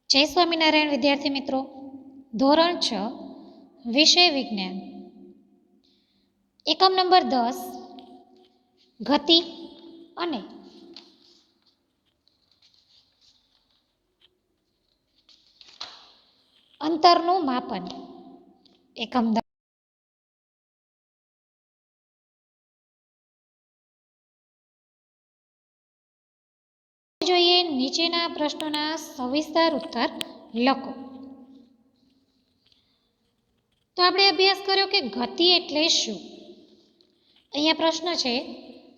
જય સ્વામિનારાયણ વિદ્યાર્થી મિત્રો, ધોરણ 6 વિષય વિજ્ઞાન, એકમ નંબર 10 ગતિ અને અંતરનું માપન. એકમ જોઈએ નીચેના પ્રશ્નોના સવિસ્તાર ઉત્તર લખો. તો આપણે અભ્યાસ કર્યો કે ગતિ એટલે શું. અહીંયા પ્રશ્ન છે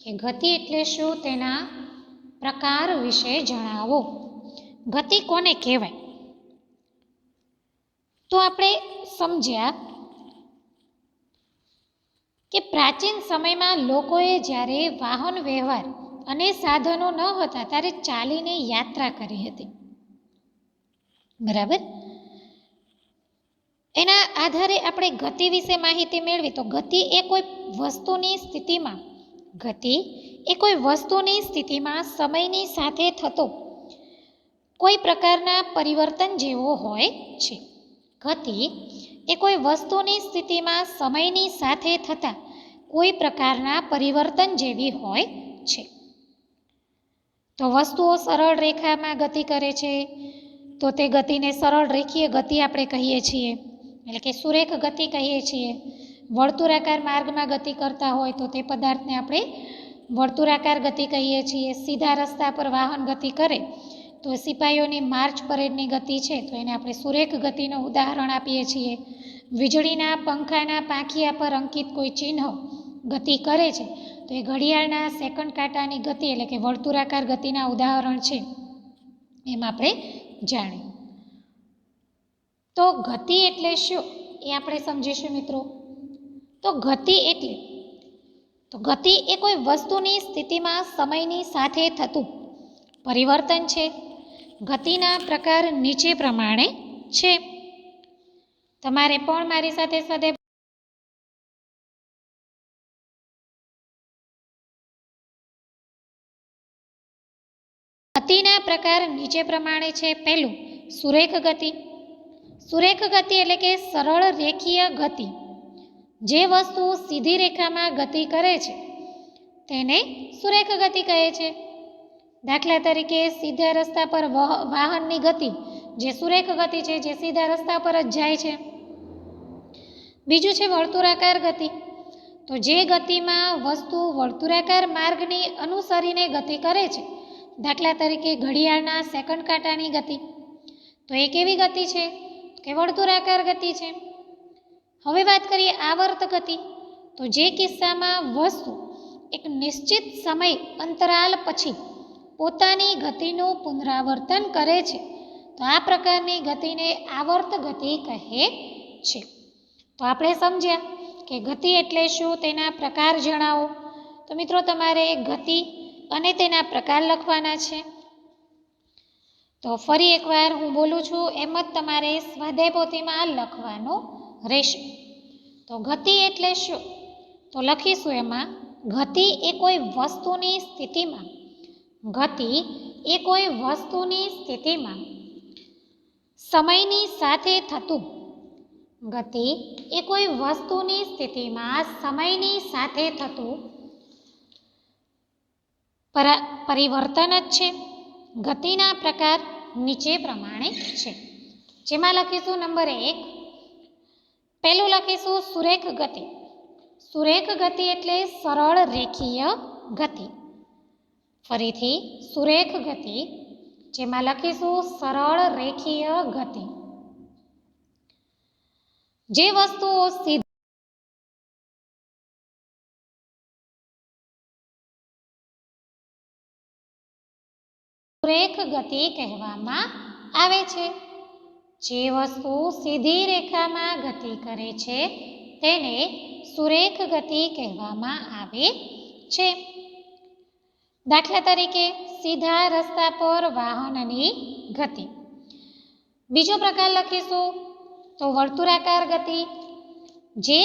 કે ગતિ એટલે શું, તેના પ્રકાર વિશે જણાવો. ગતિ કોને કહેવાય? તો આપણે સમજ્યા કે પ્રાચીન સમયમાં લોકોએ જ્યારે વાહન વ્યવહાર અને સાધનો ન હતા ત્યારે ચાલીને યાત્રા કરી હતી. બરાબર. એના આધારે આપણે ગતિ વિશે માહિતી મેળવી. તો ગતિ એ કોઈ વસ્તુની સ્થિતિમાં સમયની સાથે થતો કોઈ પ્રકારના પરિવર્તન જેવો હોય છે. ગતિ એ કોઈ વસ્તુની સ્થિતિમાં સમયની સાથે થતા કોઈ પ્રકારના પરિવર્તન જેવી હોય છે. તો વસ્તુઓ સરળ રેખામાં ગતિ કરે છે તો તે ગતિને સરળ રેખીય ગતિ આપણે કહીએ છીએ, એટલે કે સુરેખ ગતિ કહીએ છીએ. વર્તુળાકાર માર્ગમાં ગતિ કરતા હોય તો તે પદાર્થને આપણે વર્તુળાકાર ગતિ કહીએ છીએ. સીધા રસ્તા પર વાહન ગતિ કરે તો સિપાહીઓની માર્ચ પરેડની ગતિ છે તો એને આપણે સુરેખ ગતિનું ઉદાહરણ આપીએ છીએ. વીજળીના પંખાના પાંખિયા પર અંકિત કોઈ ચિહ્ન ગતિ કરે છે તો એ ઘડિયાળના સેકન્ડ કાંટાની ગતિ એટલે કે વર્તુળાકાર ગતિના ઉદાહરણ છે, એમ આપણે જાણીએ. તો ગતિ એટલે શું એ આપણે સમજીશું મિત્રો. તો ગતિ એ કોઈ વસ્તુની સ્થિતિમાં સમયની સાથે થતું પરિવર્તન છે. ગતિના પ્રકાર નીચે પ્રમાણે છે. તમારે પણ મારી સાથે સदैव ગતિના પ્રકાર નીચે પ્રમાણે છે. પહેલું, સુરેખ ગતિ. સુરેખ ગતિ એટલે કે સરળ રેખીય ગતિ. જે વસ્તુ સીધી રેખામાં ગતિ કરે છે તેને સુરેખ ગતિ કહે છે. દાખલા તરીકે સીધા રસ્તા પર વાહનની ગતિ જે સુરેખ ગતિ છે, જે સીધા રસ્તા પર જ જાય છે. બીજું છે વર્તુળાકાર ગતિ. તો જે ગતિમાં વસ્તુ વર્તુળાકાર માર્ગની અનુસરીને ગતિ કરે છે, દાખલા તરીકે ઘડિયાળના સેકન્ડ કાંટાની ગતિ, તો એ કેવી ગતિ છે કે વર્તુળાકાર ગતિ છે. હવે વાત કરીએ આવર્ત ગતિ. તો જે કિસ્સામાં વસ્તુ એક નિશ્ચિત સમય અંતરાલ પછી પોતાની ગતિનું પુનરાવર્તન કરે છે તો આ પ્રકારની ગતિને આવર્ત ગતિ કહે છે. તો આપણે સમજ્યા કે ગતિ એટલે શું, તેના પ્રકાર જણાવો. તો મિત્રો તમારે ગતિ અને તેના પ્રકાર લખવાના છે. તો ફરી એકવાર હું બોલું છું એમ જ તમારે સ્વાધ્યાય પોથીમાં લખવાનું રહેશે. તો ગતિ એટલે શું, તો લખીશું એમાં ગતિ એ કોઈ વસ્તુની સ્થિતિમાં સમયની સાથે થતું પરિવર્તન જ છે. ગતિના પ્રકાર નીચે પ્રમાણે છે, જેમાં લખીશું નંબર 1, પહેલું લખીશું સુરેખ ગતિ. સુરેખ ગતિ એટલે સરળ રેખીય ગતિ. ફરીથી સુરેખ ગતિ, જેમાં લખીશું સરળ રેખીય ગતિ. જે વસ્તુઓ સુરેખ ગતિ કહેવામાં આવે છે. જે વસ્તુ સીધી રેખામાં ગતિ કરે છે તેને સુરેખ ગતિ કહેવામાં આવે છે. દાખલા તરીકે સીધા રસ્તા પર વાહનની ગતિ. બીજો પ્રકાર લખીશું તો વર્તુળાકાર ગતિ. જે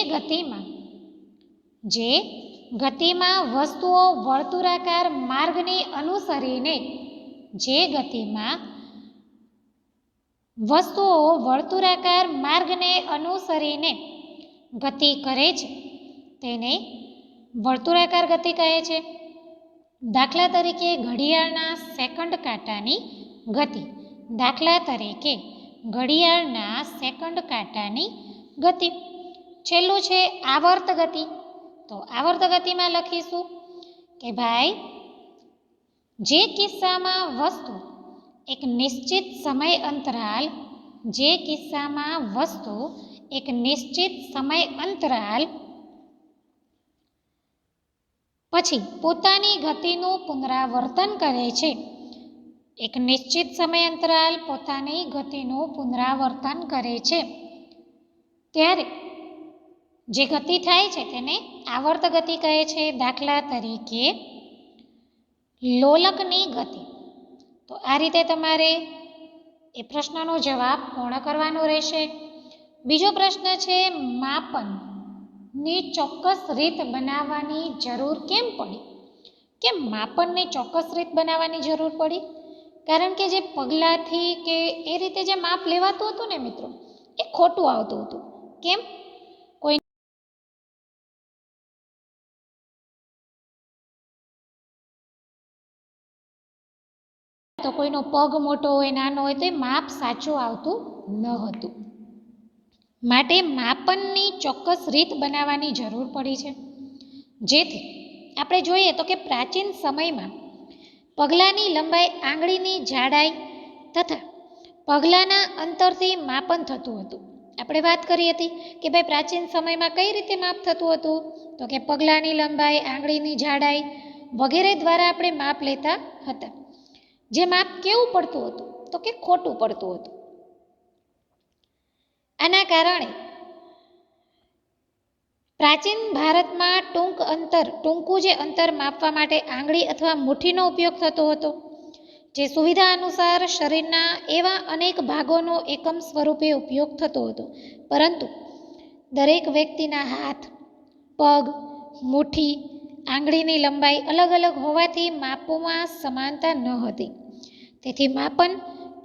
ગતિમાં વસ્તુઓ વર્તુળાકાર માર્ગને અનુસરીને વસ્તુઓ વર્તુળાકાર માર્ગને અનુસરીને ગતિ કરે છે તેને વર્તુળાકાર ગતિ કહે છે. દાખલા તરીકે ઘડિયાળના સેકન્ડ કાંટાની ગતિ. દાખલા તરીકે ઘડિયાળના સેકન્ડ કાંટાની ગતિ. છેલ્લું છે આવર્ત ગતિ. તો આવર્ત ગતિમાં લખીશું કે ભાઈ જે કિસ્સામાં વસ્તુ એક નિશ્ચિત સમય અંતરાલ પછી પોતાની ગતિનું પુનરાવર્તન કરે છે. એક નિશ્ચિત સમય અંતરાલ પોતાની ગતિનું પુનરાવર્તન કરે છે ત્યારે જે ગતિ થાય છે તેને આવર્ત ગતિ કહે છે. દાખલા તરીકે લોલકની ગતિ. તો આ રીતે તમારે એ પ્રશ્નનો જવાબ પૂર્ણ કરવાનો રહેશે. બીજો પ્રશ્ન છે માપનની ચોક્કસ રીત બનાવવાની જરૂર કેમ પડી? કેમ માપનની ચોક્કસ રીત બનાવવાની જરૂર પડી? કારણ કે જે પગલાંથી કે એ રીતે જે માપ લેવાતું હતું ને મિત્રો, એ ખોટું આવતું હતું. કેમ? કોઈ તો કોઈનો પગ મોટો હોય, નાનો હોય, તો એ માપ સાચું આવતું ન હતું. માટે માપનની ચોક્કસ રીત બનાવવાની જરૂર પડી છે. જેથી આપણે જોઈએ તો કે પ્રાચીન સમયમાં પગલાંની લંબાઈ, આંગળીની જાડાઈ તથા પગલાંના અંતરથી માપન થતું હતું. આપણે વાત કરી હતી કે ભાઈ પ્રાચીન સમયમાં કઈ રીતે માપ થતું હતું? તો કે પગલાંની લંબાઈ, આંગળીની જાડાઈ વગેરે દ્વારા આપણે માપ લેતા હતા. જે માપ કેવું પડતું હતું? તો કે ખોટું પડતું હતું. આના કારણે પ્રાચીન ભારતમાં ટૂંકું જે અંતર માપવા માટે આંગળી અથવા મુઠ્ઠીનો ઉપયોગ થતો હતો. જે સુવિધા અનુસાર શરીરના એવા અનેક ભાગોનો એકમ સ્વરૂપે ઉપયોગ થતો હતો. પરંતુ દરેક વ્યક્તિના હાથ, પગ, મુઠ્ઠી, આંગળીની લંબાઈ અલગ અલગ હોવાથી માપોમાં સમાનતા ન હતી. તેથી માપન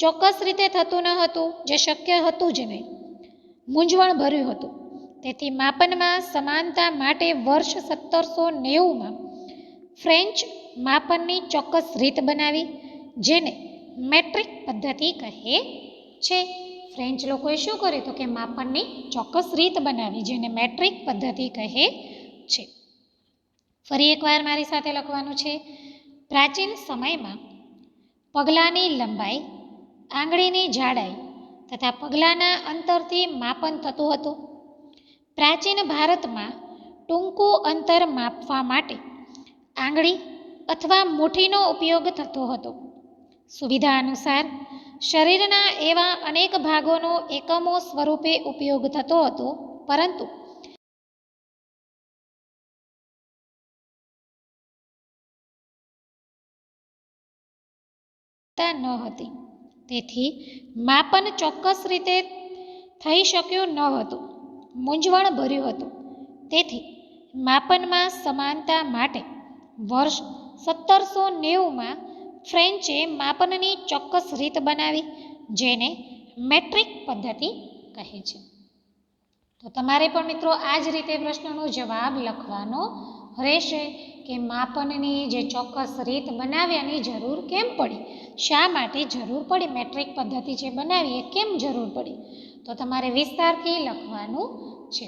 ચોક્કસ રીતે થતું ન હતું, જે શક્ય હતું જ નહીં, મૂંઝવણ ભર્યું હતું. તેથી માપનમાં સમાનતા માટે વર્ષ 1790માં ફ્રેન્ચ માપનની ચોક્કસ રીત બનાવી, જેને મેટ્રિક પદ્ધતિ કહે છે. ફ્રેન્ચ લોકોએ શું કર્યું? તો કે માપનની ચોક્કસ રીત બનાવી, જેને મેટ્રિક પદ્ધતિ કહે છે. ફરી એકવાર મારી સાથે લખવાનું છે. પ્રાચીન સમયમાં પગલાંની લંબાઈ, આંગળીની જાડાઈ તથા પગલાંના અંતરથી માપન થતું હતું. પ્રાચીન ભારતમાં ટૂંકું અંતર માપવા માટે આંગળી અથવા મુઠ્ઠીનો ઉપયોગ થતો હતો. સુવિધા અનુસાર શરીરના એવા અનેક ભાગોનો એકમો સ્વરૂપે ઉપયોગ થતો હતો, પરંતુ ન હતી. તેથી માપન ચોક્કસ રીતે થઈ શક્યું ન હતું, મૂંઝવણ ભર્યું હતું. તેથી માપનમાં સમાનતા માટે વર્ષ 1790માં ફ્રેન્ચે માપનની ચોક્કસ રીત બનાવી, જેને મેટ્રિક પદ્ધતિ કહે છે. તો તમારે પણ મિત્રો આ જ રીતે પ્રશ્નનો જવાબ લખવાનો રહેશે કે માપનની જે ચોક્કસ રીત બનાવવાની જરૂર કેમ પડી, શા માટે જરૂર પડી, મેટ્રિક પદ્ધતિ જે બનાવી એ કેમ જરૂર પડી, તો તમારે વિસ્તારથી લખવાનું છે.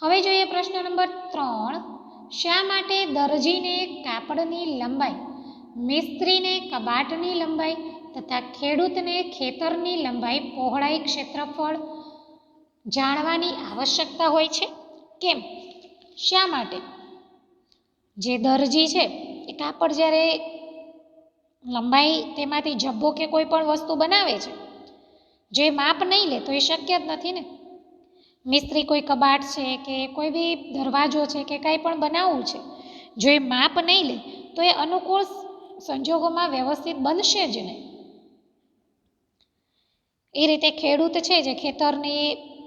હવે જોઈએ પ્રશ્ન નંબર 3. શા માટે દરજીને કાપડની લંબાઈ, મિસ્ત્રીને કબાટની લંબાઈ તથા ખેડૂતને ખેતરની લંબાઈ, પહોળાઈ, ક્ષેત્રફળ જાણવાની આવશ્યકતા હોય છે? કેમ? શા માટે? જે દરજી છે એ કાપડ જ્યારે લંબાઈ તેમાંથી જબ્બો કે કોઈ પણ વસ્તુ બનાવે છે, જે માપ નહીં લે તો એ શક્ય જ નથી ને. મિસ્ત્રી કોઈ કબાટ છે કે કોઈ બી દરવાજો છે કે કાંઈ પણ બનાવવું છે, જો એ માપ નહીં લે તો એ અનુકૂળ સંજોગોમાં વ્યવસ્થિત બનશે જ નહીં. એ રીતે ખેડૂત છે જે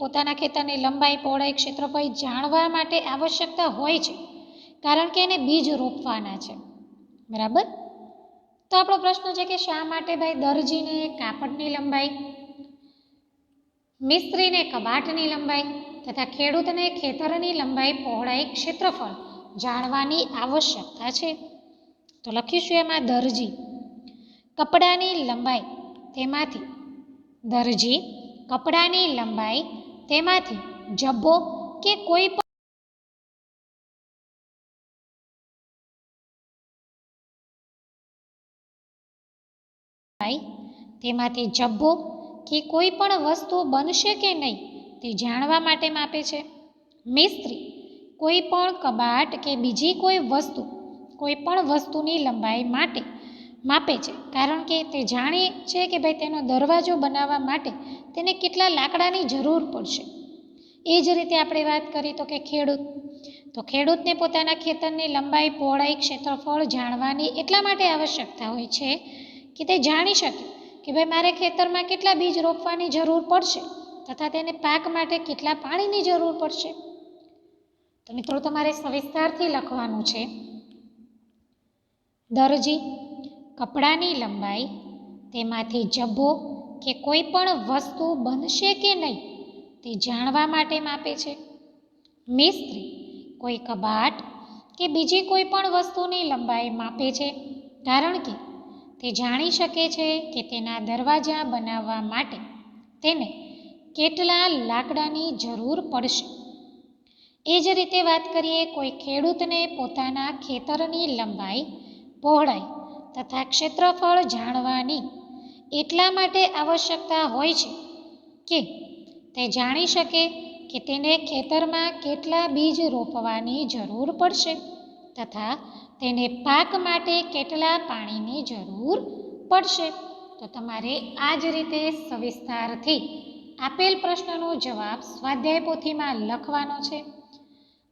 પોતાના ખેતરની લંબાઈ, પહોળાઈ, ક્ષેત્રફળ જાણવા માટે આવશ્યકતા હોય છે, કારણ કે એને બીજ રોપવાના છે. બરાબર? તો આપણો પ્રશ્ન છે કે શા માટે ભાઈ દરજીને કાપડની લંબાઈ, મિસ્ત્રીને કબાટની લંબાઈ તથા ખેડૂતને ખેતરની લંબાઈ, પહોળાઈ, ક્ષેત્રફળ જાણવાની આવશ્યકતા છે. તો લખીશું એમાં દરજી. કપડાની લંબાઈ તેમાંથી દરજી કપડાની લંબાઈ તેમાંથી જબ્બો કે કોઈ પણ તેમાંથી જબ્બો કે કોઈ પણ વસ્તુ બનશે કે નહીં તે જાણવા માટે માપે છે. મિસ્ત્રી કોઈ પણ કબાટ કે બીજી કોઈ પણ વસ્તુની લંબાઈ માટે માપે છે, કારણ કે તે જાણે છે કે ભાઈ તેનો દરવાજો બનાવવા માટે તેને કેટલા લાકડાની જરૂર પડશે. એ જ રીતે આપણે વાત કરી તો કે ખેડૂતને પોતાના ખેતરની લંબાઈ, પહોળાઈ, ક્ષેત્રફળ જાણવાની એટલા માટે આવશ્યકતા હોય છે કે તે જાણી શકે કે ભાઈ મારે ખેતરમાં કેટલા બીજ રોપવાની જરૂર પડશે તથા તેને પાક માટે કેટલા પાણીની જરૂર પડશે. તો મિત્રો તમારે સવિસ્તારથી લખવાનું છે. દરજી કપડાની લંબાઈ તેમાંથી જબ્બો કે કોઈ પણ વસ્તુ બનશે કે નહીં તે જાણવા માટે માપે છે. મિસ્ત્રી કોઈ કબાટ કે બીજી કોઈ પણ વસ્તુની લંબાઈ માપે છે, કારણ કે તે જાણી શકે છે કે તેના દરવાજા બનાવવા માટે તેને કેટલા લાકડાની જરૂર પડશે. એ જ રીતે વાત કરીએ કોઈ ખેડૂતને પોતાના ખેતરની લંબાઈ, પહોળાઈ તથા ક્ષેત્રફળ જાણવાની એટલા માટે આવશ્યકતા હોય છે કે તે જાણી શકે કે તેને ખેતરમાં કેટલા બીજ રોપવાની જરૂર પડશે તથા તેને પાક માટે કેટલા પાણીની જરૂર પડશે. તો તમારે આ જ રીતે સવિસ્તારથી આપેલ પ્રશ્નનો જવાબ સ્વાધ્યાય પોથીમાં લખવાનો છે.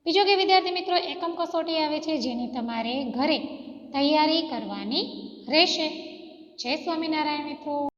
બીજો કે વિદ્યાર્થી મિત્રો, એકમ કસોટી આવે છે જેની તમારે ઘરે તૈયારી કરવાની રહેશે. જય સ્વામિનારાયણ મિત્રો.